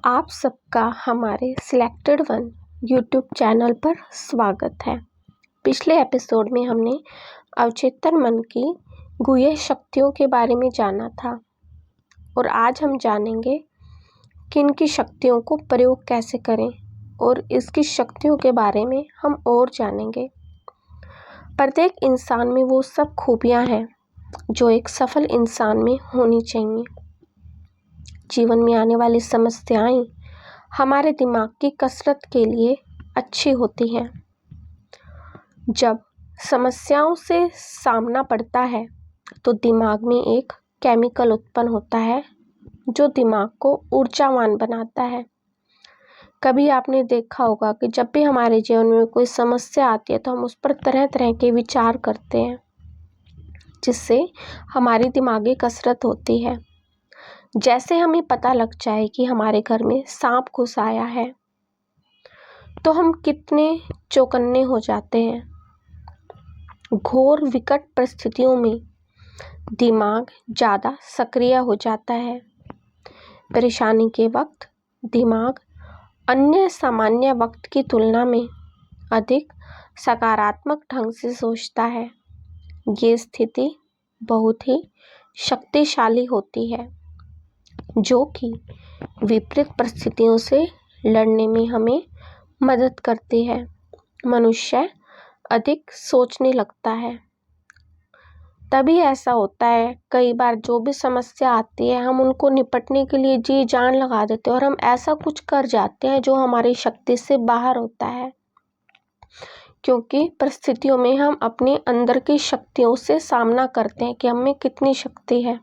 आप सबका हमारे सिलेक्टेड वन यूट्यूब चैनल पर स्वागत है। पिछले एपिसोड में हमने अवचेतन मन की गुह्य शक्तियों के बारे में जाना था और आज हम जानेंगे कि इनकी शक्तियों को प्रयोग कैसे करें और इसकी शक्तियों के बारे में हम और जानेंगे। प्रत्येक इंसान में वो सब खूबियां हैं जो एक सफल इंसान में होनी चाहिए। जीवन में आने वाली समस्याएं हमारे दिमाग की कसरत के लिए अच्छी होती हैं। जब समस्याओं से सामना पड़ता है तो दिमाग में एक केमिकल उत्पन्न होता है जो दिमाग को ऊर्जावान बनाता है। कभी आपने देखा होगा कि जब भी हमारे जीवन में कोई समस्या आती है तो हम उस पर तरह तरह के विचार करते हैं, जिससे हमारी दिमागी कसरत होती है। जैसे हमें पता लग जाए कि हमारे घर में सांप घुस आया है तो हम कितने चौकन्ने हो जाते हैं। घोर विकट परिस्थितियों में दिमाग ज़्यादा सक्रिय हो जाता है। परेशानी के वक्त दिमाग अन्य सामान्य वक्त की तुलना में अधिक सकारात्मक ढंग से सोचता है। ये स्थिति बहुत ही शक्तिशाली होती है जो कि विपरीत परिस्थितियों से लड़ने में हमें मदद करती है। मनुष्य अधिक सोचने लगता है, तभी ऐसा होता है। कई बार जो भी समस्या आती है हम उनको निपटने के लिए जी जान लगा देते हैं और हम ऐसा कुछ कर जाते हैं जो हमारी शक्ति से बाहर होता है, क्योंकि परिस्थितियों में हम अपने अंदर की शक्तियों से सामना करते हैं कि हमें कितनी शक्ति है।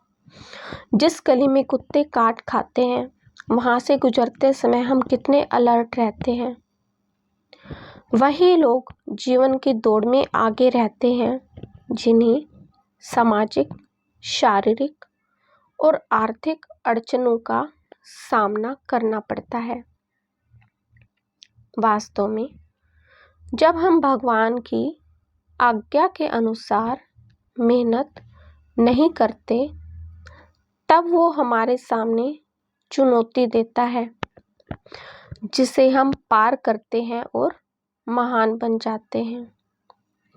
जिस गली में कुत्ते काट खाते हैं वहां से गुजरते समय हम कितने अलर्ट रहते हैं। वही लोग जीवन की दौड़ में आगे रहते हैं जिन्हें सामाजिक, शारीरिक और आर्थिक अड़चनों का सामना करना पड़ता है। वास्तव में जब हम भगवान की आज्ञा के अनुसार मेहनत नहीं करते तब वो हमारे सामने चुनौती देता है जिसे हम पार करते हैं और महान बन जाते हैं।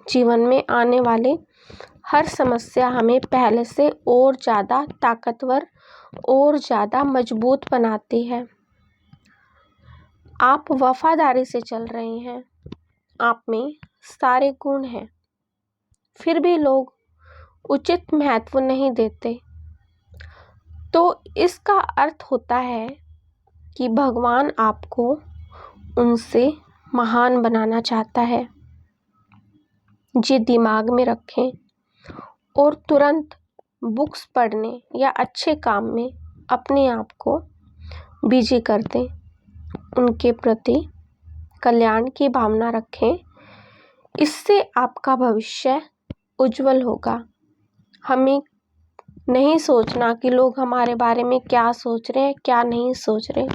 जीवन में आने वाले हर समस्या हमें पहले से और ज़्यादा ताकतवर और ज़्यादा मजबूत बनाती है। आप वफादारी से चल रहे हैं, आप में सारे गुण हैं, फिर भी लोग उचित महत्व नहीं देते, तो इसका अर्थ होता है कि भगवान आपको उनसे महान बनाना चाहता है। ये दिमाग में रखें और तुरंत बुक्स पढ़ने या अच्छे काम में अपने आप को बिजी कर दें। उनके प्रति कल्याण की भावना रखें, इससे आपका भविष्य उज्जवल होगा। हमें नहीं सोचना कि लोग हमारे बारे में क्या सोच रहे हैं, क्या नहीं सोच रहे।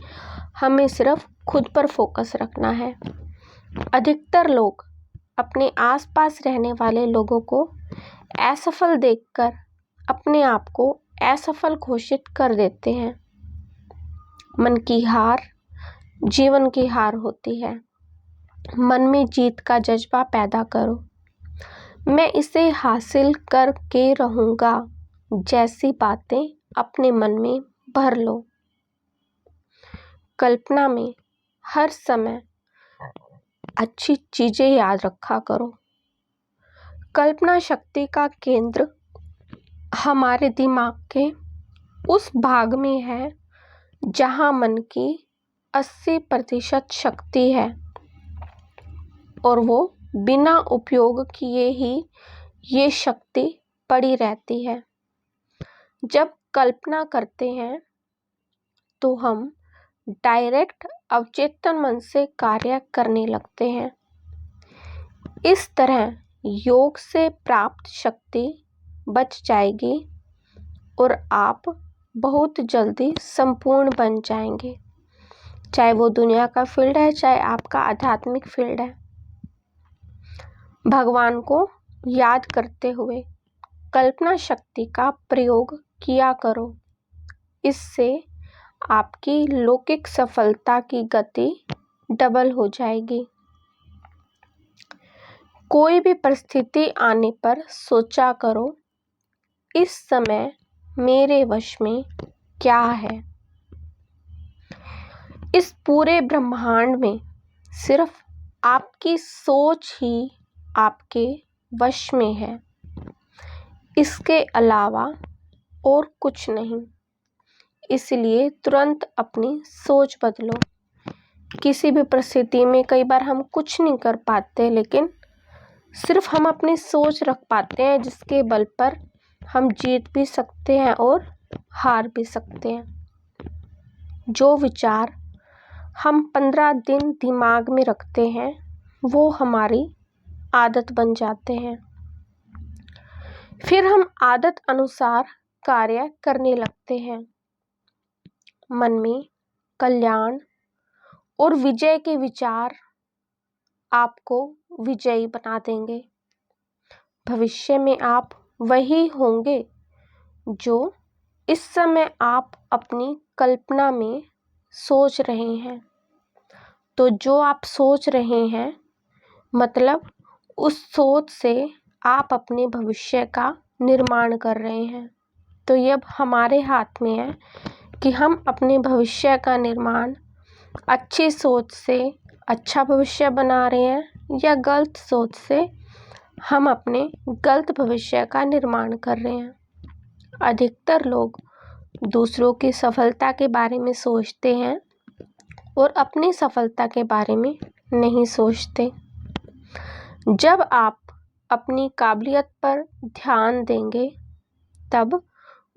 हमें सिर्फ खुद पर फोकस रखना है। अधिकतर लोग अपने आसपास रहने वाले लोगों को असफल देखकर अपने आप को असफल घोषित कर देते हैं। मन की हार जीवन की हार होती है। मन में जीत का जज्बा पैदा करो। मैं इसे हासिल करके रहूँगा जैसी बातें अपने मन में भर लो। कल्पना में हर समय अच्छी चीजें याद रखा करो। कल्पना शक्ति का केंद्र हमारे दिमाग के उस भाग में है जहां मन की 80% शक्ति है और वो बिना उपयोग किए ही ये शक्ति पड़ी रहती है। जब कल्पना करते हैं तो हम डायरेक्ट अवचेतन मन से कार्य करने लगते हैं। इस तरह योग से प्राप्त शक्ति बच जाएगी और आप बहुत जल्दी संपूर्ण बन जाएंगे, चाहे वो दुनिया का फील्ड है, चाहे आपका आध्यात्मिक फील्ड है। भगवान को याद करते हुए कल्पना शक्ति का प्रयोग किया करो। इससे आपकी लौकिक सफलता की गति डबल हो जाएगी। कोई भी परिस्थिति आने पर सोचा करो, इस समय मेरे वश में क्या है। इस पूरे ब्रह्मांड में सिर्फ आपकी सोच ही आपके वश में है, इसके अलावा और कुछ नहीं। इसलिए तुरंत अपनी सोच बदलो। किसी भी परिस्थिति में कई बार हम कुछ नहीं कर पाते, लेकिन सिर्फ हम अपनी सोच रख पाते हैं, जिसके बल पर हम जीत भी सकते हैं और हार भी सकते हैं। जो विचार हम 15 दिन दिमाग में रखते हैं, वो हमारी आदत बन जाते हैं। फिर हम आदत अनुसार कार्य करने लगते हैं। मन में कल्याण और विजय के विचार आपको विजयी बना देंगे। भविष्य में आप वही होंगे जो इस समय आप अपनी कल्पना में सोच रहे हैं। तो जो आप सोच रहे हैं, मतलब उस सोच से आप अपने भविष्य का निर्माण कर रहे हैं। तो ये अब हमारे हाथ में है कि हम अपने भविष्य का निर्माण अच्छी सोच से अच्छा भविष्य बना रहे हैं या गलत सोच से हम अपने गलत भविष्य का निर्माण कर रहे हैं। अधिकतर लोग दूसरों की सफलता के बारे में सोचते हैं और अपनी सफलता के बारे में नहीं सोचते। जब आप अपनी काबिलियत पर ध्यान देंगे, तब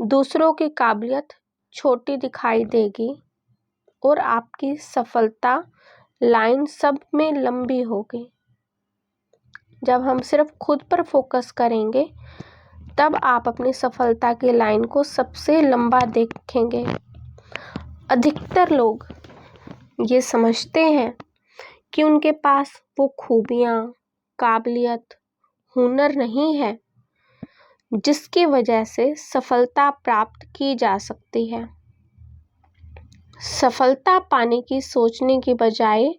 दूसरों की काबिलियत छोटी दिखाई देगी और आपकी सफलता लाइन सब में लंबी होगी। जब हम सिर्फ खुद पर फोकस करेंगे, तब आप अपनी सफलता की लाइन को सबसे लंबा देखेंगे। अधिकतर लोग ये समझते हैं कि उनके पास वो खूबियाँ, काबिलियत, हुनर नहीं है जिसकी वजह से सफलता प्राप्त की जा सकती है। सफलता पाने की सोचने की बजाय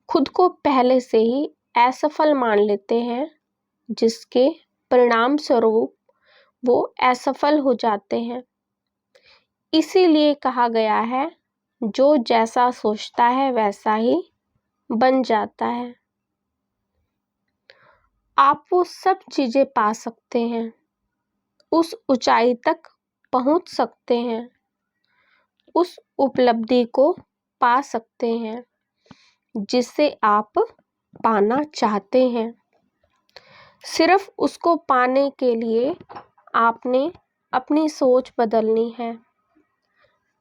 खुद को पहले से ही असफल मान लेते हैं, जिसके परिणाम स्वरूप वो असफल हो जाते हैं। इसीलिए कहा गया है, जो जैसा सोचता है वैसा ही बन जाता है। आप वो सब चीज़ें पा सकते हैं, उस ऊंचाई तक पहुंच सकते हैं, उस उपलब्धि को पा सकते हैं जिसे आप पाना चाहते हैं। सिर्फ उसको पाने के लिए आपने अपनी सोच बदलनी है।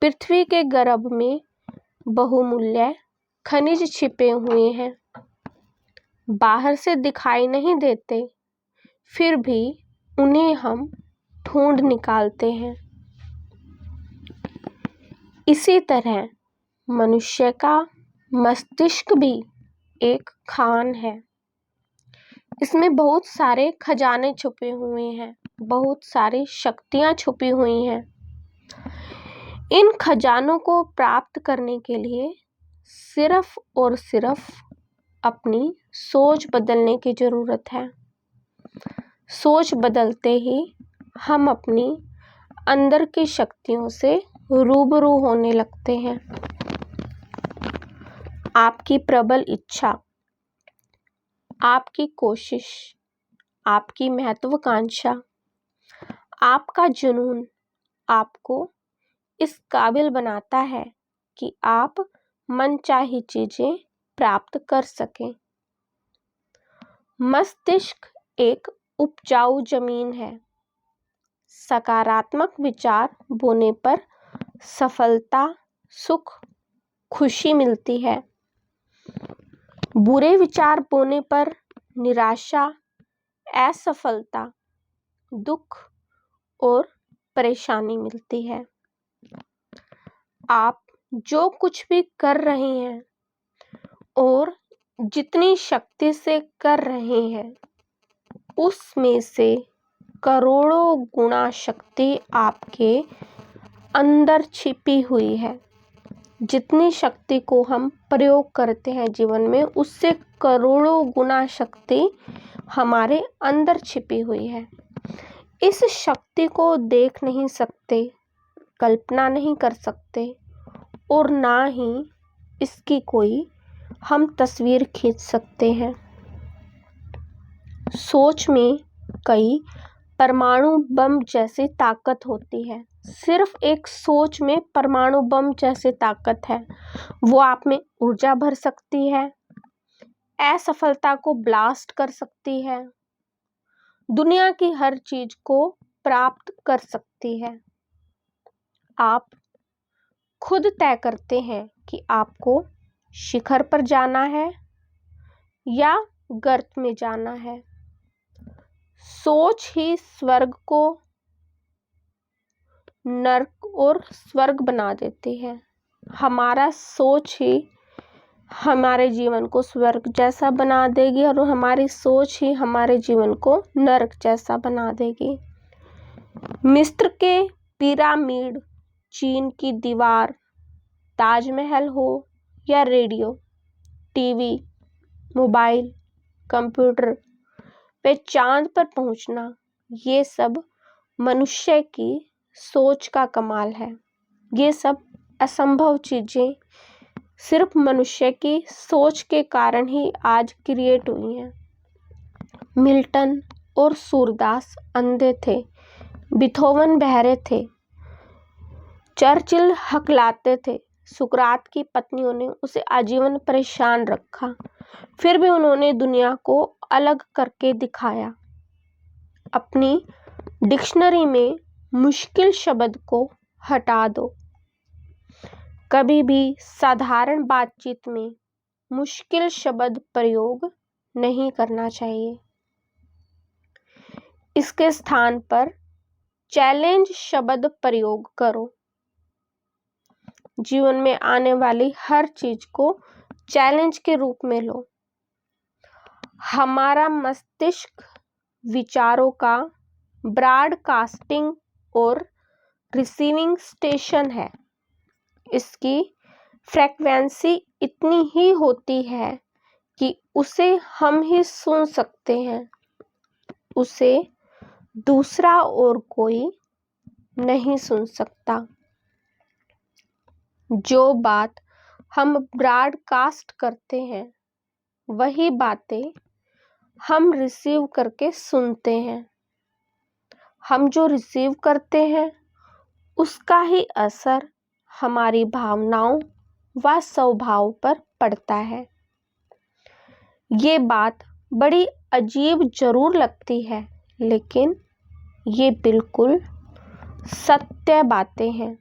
पृथ्वी के गर्भ में बहुमूल्य खनिज छिपे हुए हैं, बाहर से दिखाई नहीं देते, फिर भी उन्हें हम ढूंढ निकालते हैं। इसी तरह मनुष्य का मस्तिष्क भी एक खान है। इसमें बहुत सारे खजाने छुपे हुए हैं, बहुत सारी शक्तियाँ छुपी हुई हैं। इन खजानों को प्राप्त करने के लिए सिर्फ और सिर्फ अपनी सोच बदलने की ज़रूरत है। सोच बदलते ही हम अपनी अंदर की शक्तियों से रूबरू होने लगते हैं। आपकी प्रबल इच्छा, आपकी कोशिश, आपकी महत्वाकांक्षा, आपका जुनून आपको इस काबिल बनाता है कि आप मनचाही चीज़ें प्राप्त कर सकें। मस्तिष्क एक उपजाऊ जमीन है। सकारात्मक विचार बोने पर सफलता, सुख, खुशी मिलती है। बुरे विचार बोने पर निराशा, असफलता, दुख और परेशानी मिलती है। आप जो कुछ भी कर रहे हैं और जितनी शक्ति से कर रहे हैं, उसमें से करोड़ों गुना शक्ति आपके अंदर छिपी हुई है। जितनी शक्ति को हम प्रयोग करते हैं जीवन में, उससे करोड़ों गुना शक्ति हमारे अंदर छिपी हुई है। इस शक्ति को देख नहीं सकते, कल्पना नहीं कर सकते और ना ही इसकी कोई हम तस्वीर खींच सकते हैं। सोच में कई परमाणु बम जैसी ताकत होती है। सिर्फ एक सोच में परमाणु बम जैसी ताकत है। वो आप में ऊर्जा भर सकती है, असफलता को ब्लास्ट कर सकती है, दुनिया की हर चीज को प्राप्त कर सकती है। आप खुद तय करते हैं कि आपको शिखर पर जाना है या गर्त में जाना है। सोच ही स्वर्ग को नर्क और स्वर्ग बना देती है। हमारा सोच ही हमारे जीवन को स्वर्ग जैसा बना देगी और हमारी सोच ही हमारे जीवन को नर्क जैसा बना देगी। मिस्र के पिरामिड, चीन की दीवार, ताजमहल हो या रेडियो, टीवी, मोबाइल, कंप्यूटर पे चांद पर पहुंचना, ये सब मनुष्य की सोच का कमाल है। ये सब असंभव चीजें सिर्फ मनुष्य की सोच के कारण ही आज क्रिएट हुई हैं। मिल्टन और सूरदास अंधे थे, बीथोवन बहरे थे, चर्चिल हकलाते थे, सुकरात की पत्नियों ने उसे आजीवन परेशान रखा, फिर भी उन्होंने दुनिया को अलग करके दिखाया। अपनी डिक्शनरी में मुश्किल शब्द को हटा दो। कभी भी साधारण बातचीत में मुश्किल शब्द प्रयोग नहीं करना चाहिए। इसके स्थान पर चैलेंज शब्द प्रयोग करो। जीवन में आने वाली हर चीज को चैलेंज के रूप में लो। हमारा मस्तिष्क विचारों का ब्रॉडकास्टिंग और रिसीविंग स्टेशन है। इसकी फ्रीक्वेंसी इतनी ही होती है कि उसे हम ही सुन सकते हैं, उसे दूसरा और कोई नहीं सुन सकता। जो बात हम ब्रॉडकास्ट करते हैं, वही बातें हम रिसीव करके सुनते हैं। हम जो रिसीव करते हैं, उसका ही असर हमारी भावनाओं व स्वभाव पर पड़ता है। ये बात बड़ी अजीब जरूर लगती है, लेकिन ये बिल्कुल सत्य बातें हैं।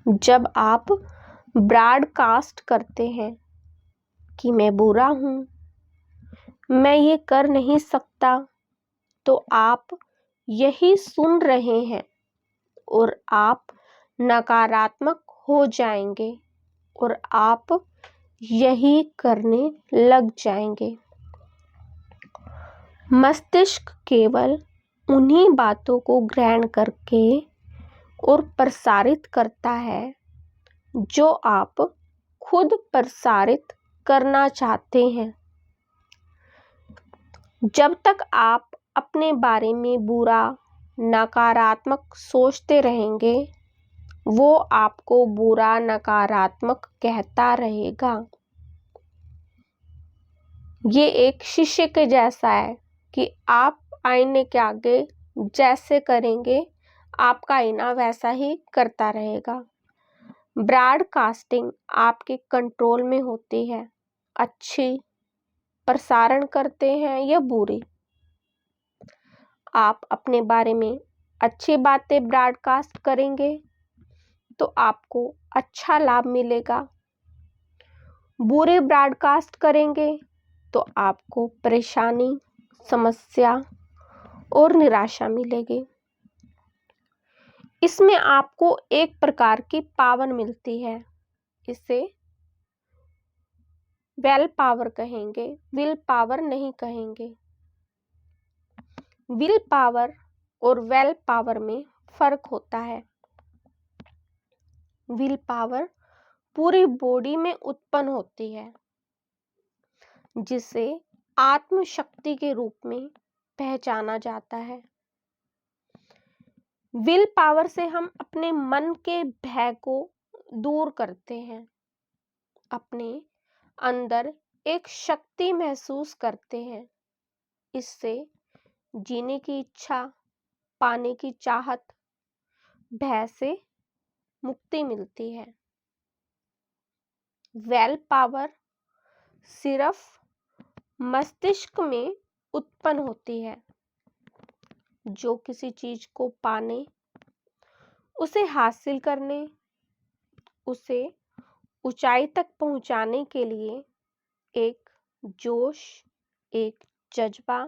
जब आप ब्रॉडकास्ट करते हैं कि मैं बुरा हूँ, मैं ये कर नहीं सकता, तो आप यही सुन रहे हैं और आप नकारात्मक हो जाएंगे और आप यही करने लग जाएंगे। मस्तिष्क केवल उन्हीं बातों को ग्रहण करके और प्रसारित करता है जो आप खुद प्रसारित करना चाहते हैं। जब तक आप अपने बारे में बुरा, नकारात्मक सोचते रहेंगे, वो आपको बुरा, नकारात्मक कहता रहेगा। ये एक शीशे के जैसा है कि आप आईने के आगे जैसे करेंगे, आपका आईना वैसा ही करता रहेगा। ब्रॉडकास्टिंग आपके कंट्रोल में होती है। अच्छी प्रसारण करते हैं या बुरी। आप अपने बारे में अच्छी बातें ब्रॉडकास्ट करेंगे तो आपको अच्छा लाभ मिलेगा। बुरे ब्रॉडकास्ट करेंगे तो आपको परेशानी, समस्या और निराशा मिलेगी। इसमें आपको एक प्रकार की पावर मिलती है। इसे वेल पावर कहेंगे, विल पावर नहीं कहेंगे। विल पावर और वेल पावर में फर्क होता है। विल पावर पूरी बॉडी में उत्पन्न होती है, जिसे आत्मशक्ति के रूप में पहचाना जाता है। विल पावर से हम अपने मन के भय को दूर करते हैं, अपने अंदर एक शक्ति महसूस करते हैं। इससे जीने की इच्छा, पाने की चाहत, भय से मुक्ति मिलती है। विल पावर सिर्फ मस्तिष्क में उत्पन्न होती है, जो किसी चीज को पाने, उसे हासिल करने, उसे ऊंचाई तक पहुंचाने के लिए एक जोश, एक जज्बा,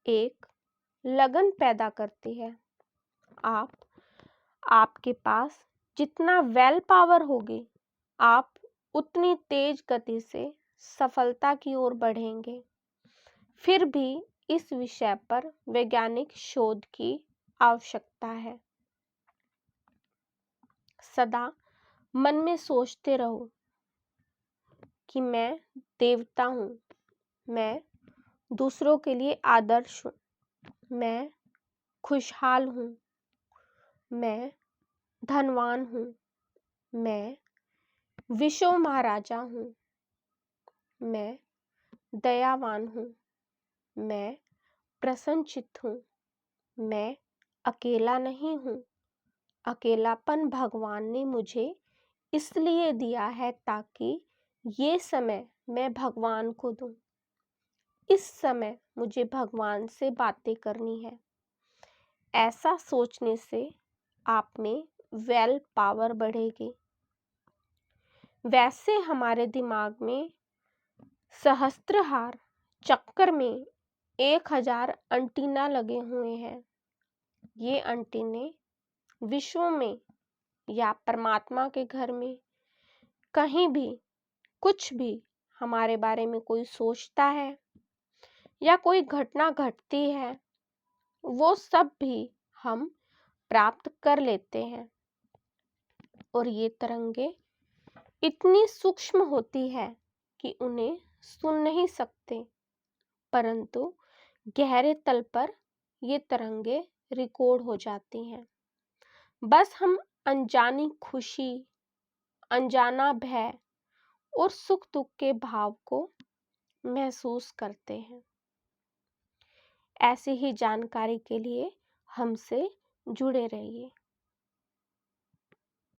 एक लगन पैदा करती है। आपके पास जितना विल पावर होगी, आप उतनी तेज गति से सफलता की ओर बढ़ेंगे। फिर भी इस विषय पर वैज्ञानिक शोध की आवश्यकता है। सदा मन में सोचते रहो कि मैं देवता हूँ, मैं दूसरों के लिए आदर्श हूँ, मैं खुशहाल हूँ, मैं धनवान हूँ, मैं विश्व महाराजा हूँ, मैं दयावान हूँ, मैं प्रसन्नचित्त हूँ, मैं अकेला नहीं हूँ। अकेलापन भगवान ने मुझे इसलिए दिया है ताकि ये समय मैं भगवान को दूं। इस समय मुझे भगवान से बातें करनी है। ऐसा सोचने से आप में विल पावर बढ़ेगी। वैसे हमारे दिमाग में सहस्त्रहार चक्कर में 1000 एंटीना लगे हुए हैं। ये एंटीने विश्व में या परमात्मा के घर में कहीं भी कुछ भी हमारे बारे में कोई सोचता है या कोई घटना घटती है, वो सब भी हम प्राप्त कर लेते हैं। और ये तरंगे इतनी सूक्ष्म होती है कि उन्हें सुन नहीं सकते, परंतु गहरे तल पर ये तरंगे रिकॉर्ड हो जाती हैं। बस हम अनजानी खुशी, अनजाना भय और सुख दुख के भाव को महसूस करते हैं। ऐसी ही जानकारी के लिए हमसे जुड़े रहिए।